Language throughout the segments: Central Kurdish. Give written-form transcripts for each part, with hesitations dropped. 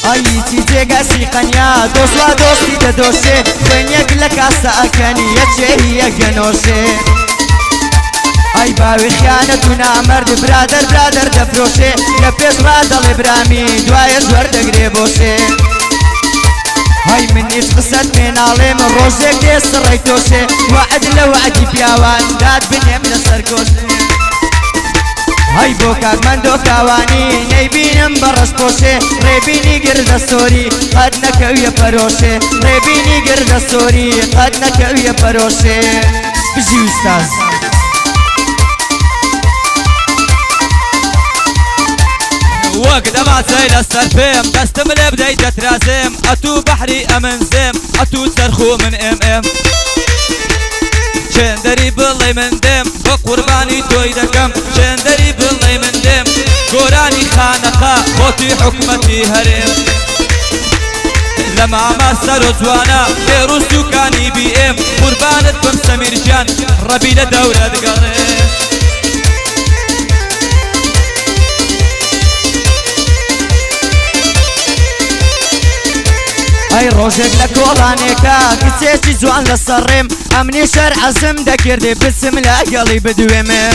ئایتی جێگەسی قەنیا دۆسوا دۆستی دەدۆشێ خوێنیەک لە کاسە ئەکەنی یەکێهی یەکەنۆشێ ئای باوی خیانەت و نامەرد برادەر برادەر دەفرۆشێ لە پێش ڕادەڵێ برامی دوایە زۆر دەگرێ بۆشێ هاي من هیچ قسەت پێ ناڵێم ڕۆژێک دێ سڕی تۆشێ وعد لە وعدی پیاوان داد بنێم لەسەر کۆشێ هاي بۆ کارمەندۆ کاوانی نەیبینم بەڕەش پۆشێ ڕێبینی گردە سۆری قەت نەکەویە پەرۆشێ ڕێبینی گردە سۆری قەت نەکەویە پەرۆشێ بژی ئوستاز وەک دەماچەی لەسەر پێم دەستم لێ بدەی دەترازێم ئەتوو بەحری ئەمن زێم ئەتوو سەرخۆ من ئێم چێندەری بڵێ من دێم بە قوربانی تۆی دەکەم چێندەری بڵێ من دێم گۆرانی خانەقا خۆتی حکومەتی هەرێم لە ماما سەر و جوانە لێڕ و سوکانی بیئێم قوربانت بم سەمیرجان ڕەبی لە دەورە دگەڕێم ئەی ڕۆژێک لە کۆڵانێکە کچێکی جوان لە سەڕێم ئەمنی شەر عەزم دەکردێ بچم لەگەڵی بدوێمێ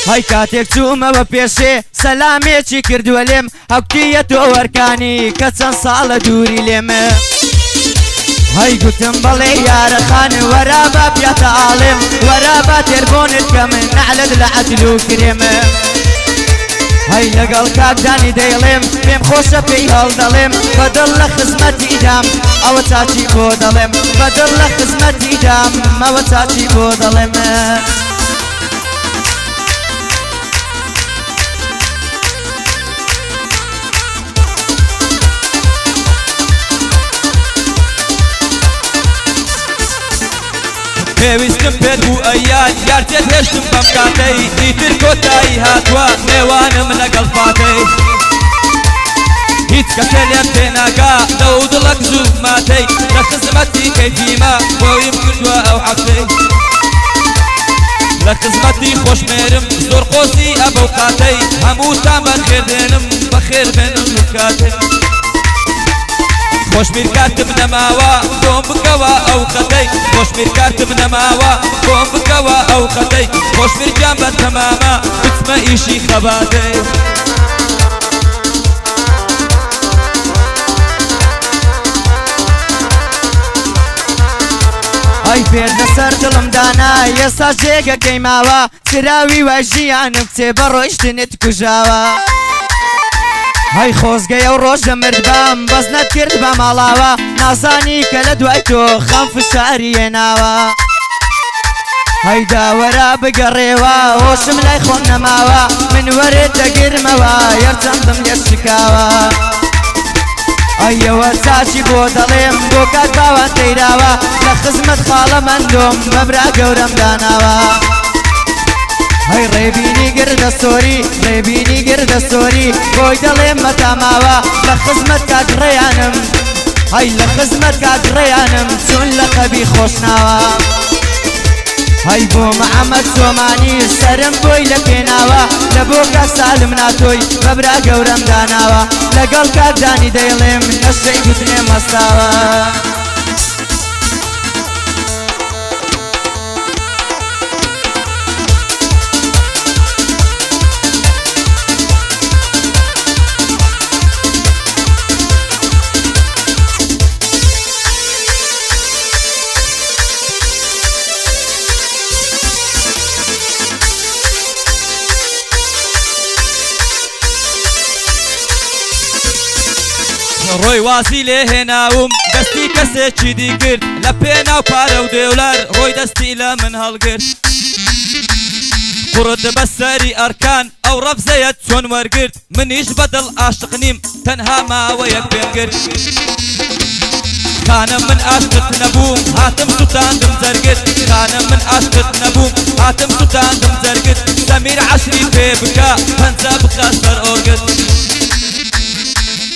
هەی کاتێک چوومەوە پێشێ سەلامێکی کردووە لێم هەوکتیە تۆ وەرکانی کە چەند ساڵە دووری لێمە هەی گوتم بەڵێ یارەخان وەرا با پیاتە ئاڵێم وەرا با تێربۆنت کە من نەعلت لە عەدل و کرێمە هەی لەگەڵ کاکدانی دەیڵێم پێم خۆشە پێی هەڵدەڵێم بەدڵ لە خزمەتی دام ئەوە چاچی بۆ دەڵێم بەدڵ لە خزمەتی دام ئەوە چاچی بۆ دەڵێم پێویستم پێت بوو ئەیان یارتێت هێشتم بەم کاتەی ئیتر کۆتایی هاتووە نێوانم لەگەڵ فاتەی هیچ کەسێ لێم تێناگا دەو دڵەک زوو ماتەی لە خزمەتی کەیفیمە بۆیم کردووە ئەو حەفتەی لە خزمەتی خۆشمێرم زۆر قۆسی ئەبەو قاتەی هەمووتان بەخێر دێنم بەخێر بێنم کاتەی خۆشبیر کاتم نەماوە بۆم بکەوە ئەو خەتەی خۆشبیر کاتم نەماوە بۆم بکەوە ئەو خەتەی خۆشبیر گیان بە تەمامە بچمە ئیشی خەباتەی ئەی پێت لەسەر دڵم دانا ئێستا جێگەکەی ماوە چراوی وای ژیانم کچێ بە ڕۆیشتنت کوژاوە هەی خۆزگەی ئەو ڕۆژە مردبام بەس نەتکرد بە ماڵاوە نازانی کە لە دوای تۆ خەم فشاری هێناوە هەی داوەرە بگەڕێوە هۆشم لای خۆم نەماوە من وەرێت دەگرمەوە یەرچەندم لێ شکاوە ئەیەوە چاچی بۆ دەڵێم بۆ کات باوان تەیراوە لە خزمەت خاڵە مندۆم بەبرا گەورەم داناوە هەی ڕێبینی گردە سۆری ڕێبینی گردە سۆری بۆی دەڵێم مەتاماوە لە خزمەت کات ڕێیانم هەی لە خزمەت کات ڕێیانم چون لە قەبی خۆشناوە هەی بۆ محەممەد سۆمانی سەرم بۆی لە پێناوە لە بۆ کە سالم ناتۆی بەبرا گەورەم داناوە لەگەڵ کاکدانی دەیڵێم نەشەی گوتنێ مەستاوە ڕۆی واسی لێ هێناوم دەستی کەسێکی دیگرت لە پێناو پارە و دێولار ڕۆی دەستی لە من هەڵگرت قڕت بەسەری ئەرکان ئەو ڕەفزەیەت چۆن وەرگرت منیش بەدڵ عاشق نیم تەنها ماوەیەک پێم گرت خانم من عاشقت نەبووم هاتم سوتاندم جەرگت خانم من عاشقت نەبووم هاتم سوتاندم جەرگت سەمیر عەشری پێ بکە پەنجە بخە سەر ئۆرگت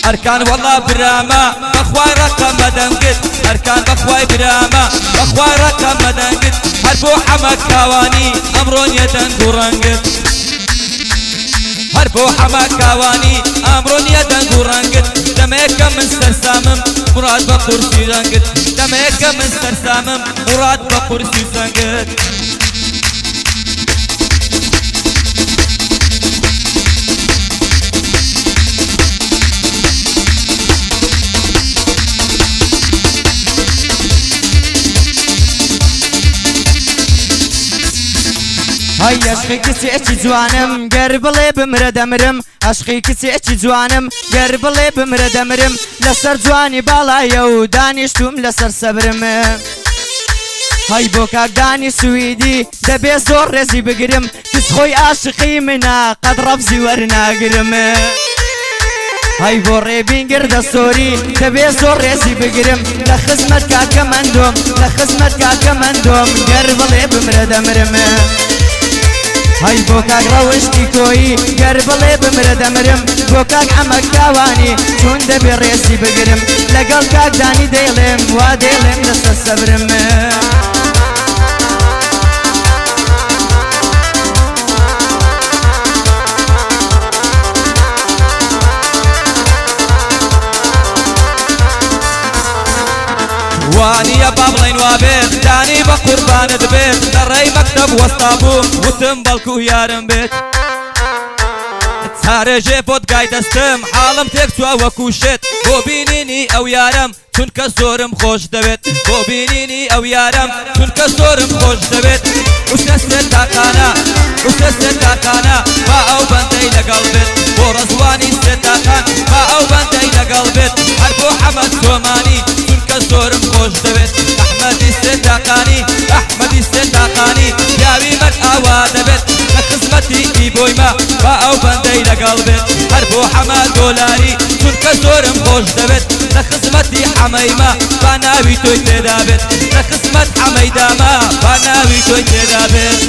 ئەرکان وەڵا برامە بەخوای ڕەقەمە دەنگت ئەرکان بەخوای برامە بەخوای ڕەقەمە دەنگت هەر بۆ حەمە کاوانی ئەمڕۆ نیە دەنگ و ڕەنگت هەر بۆ حەما کاوانی ئەمڕۆ نییە دەنگ و ڕەنگت دەمەیەکە من سەرسامم مراد بە قورسی ڕەنگت دەمەیەکە من سەرسامم مراد بە قورسی سەنگت هەی عەشقی کچێکی جوانم گەر بڵێ بمرە دەمرم عەشقی کچێکی جوانم گەر بڵێ بمرە دەمرم لەسەر جوانی باڵایە و دانیشتوم لەسەر سەبرم هەی بۆ کاکدانی سویدی دەبێ زۆر ڕێزی بگرم کچ خۆی عاشقی منە قەت ڕەبزی وەرناگرم هەی بۆ ڕێبینگر دەستۆری دەبێ زۆر ڕێزی بگرم لە خزمەت کاکە مەندۆم لە خزمەت کاکە مەندۆم گەر بڵێ بمرە دەمرم هەی بۆ کاک ڕەوشتی کۆیی گەر بڵێ بمرە دەمرم بۆ کاک ئەمەک تاوانی چون دەبێ ڕێزی بگرم لەگەڵ کاکدانی دەیڵێم وا دەیڵێم لەسەر سەبرم وانیە با بڵێن وابێت دانی بە قوربانت بێت لەڕێی مەکتەب وەستا بووم وتم بەڵکو یارم بێت چارەژێ بۆت گای دەستم حاڵم تێک چووە وەکو شێت بۆ بینینی ئەو یارم چونکە زۆرم خۆش دەوێت بۆ بینینی ئەو یارم چونکە زۆرم خۆش دەوێت وشە سێ تاقانە وشە سێ تاقانە با ئەو بەندەی لەگەڵ بێت بۆ ڕەزوانی سێ تاقان با ئەو بەندەی لەگەڵ بێت هەر بۆ حەمەد تۆمانی چونکە زۆرم خۆش دەوێت ئەحمەدی سێ تاقانی ئەحمەدی سێ تاقانی پیاوی مەرد ئاوا دەبێت لە خزمەتی ئیبۆیمە با ئەو بەندەی لەگەڵ بێت هەر بۆ حەمە دۆلاری چونکە زۆرم خۆش دەوێت لە خزمەتی حەمەیمە با ناوی تۆی تێدا بێت لە خزمەت حەمەیدامە با ناوی تۆی تێدا بێت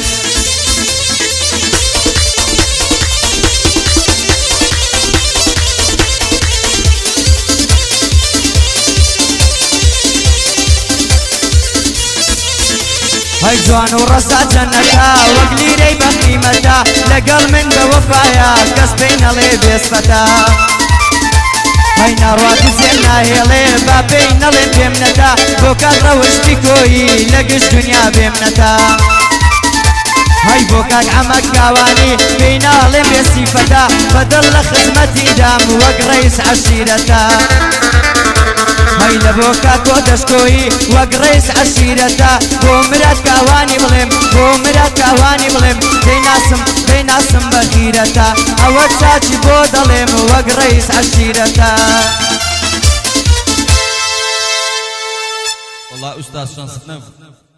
هەی جوان و ڕەسا جەنەتا وەک لیرەی بە قیمەتا لەگەڵ من بە وەفایە کەس پێی نەڵێ بێسپەتا هەی ناڕواتی زێن ناهێڵێ با پێی نەڵێن پێم نەتا بۆ کات ڕەوشتی کۆیی لە گشت دنیا بێم نەتا هەی بۆ کاک ئەمەک کاوانی پێی ناڵێم بێسیفەتا بەدڵ لە خزمەتی دام وەک ڕەیس عەشیرەتا هەی لە بۆ کاکۆ دەشکۆیی وەک ڕێز عەشیرەتە بۆ مراد کاوانی بڵێم بۆ مراد کاوانی بڵێم دەیناسم بە خیرەتە ئەوە چاچی بۆ دەڵێم وەک ڕێز عەشیرەتە والله ئوستاز شانست نەبوو